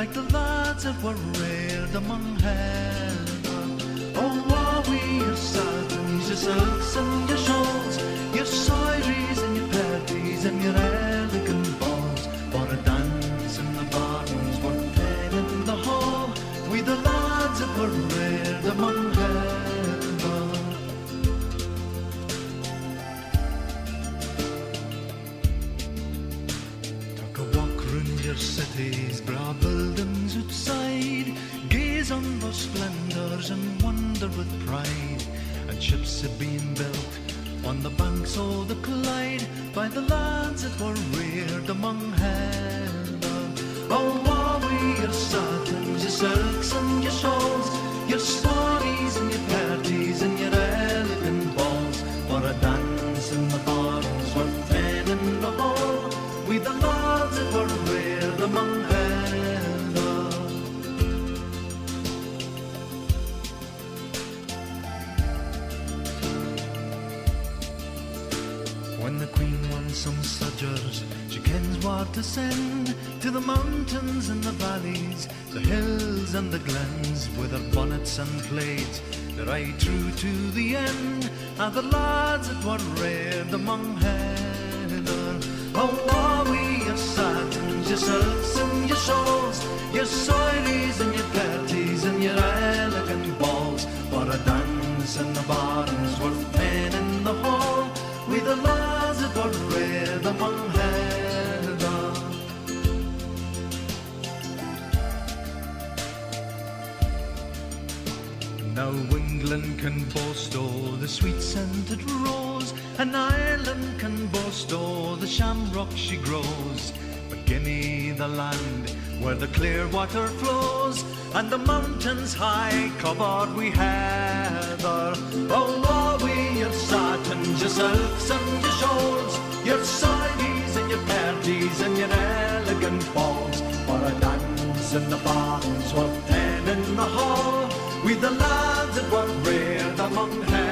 like the lads that were reared among heather. Oh, are we your satins, your silks and your shawls, your soiries and your perties and your elegant balls, for a dance in the barns, worth ten in the hall, we the lads that were reared among heather. Your cities, bra buildings outside, gaze on those splendours and wonder with pride. And ships have been built on the banks of the Clyde by the lads that were reared among heather. Oh, are we your satins, your silks and your shawls, your stories and your parties and your elegant balls, for a dance in the barns worth ten in the hall, we the lads that were reared among heather. When the Queen wants some sodgers, she kens what to send to the mountains and the valleys, the hills and the glens, with her bonnets and plaids. They're right true to the end, and the lads that were reared among heather. Oh, are we your satins, your silks and your shawls, your soiries and your parties and your elegant balls, for a dance in the barns worth ten in the hall, we the lads that were reared among heather. Now England can boast o'er the sweet-scented rose, and Ireland can boast o'er the shamrock she grows. But Guinea, the land where the clear water flows, and the mountains high covered we heather. Oh, are we your satins, your silks and your shawls, your soiries and your parties and your elegant balls, for a dance in the barns worth ten in the hall, we the lads that were reared among heather.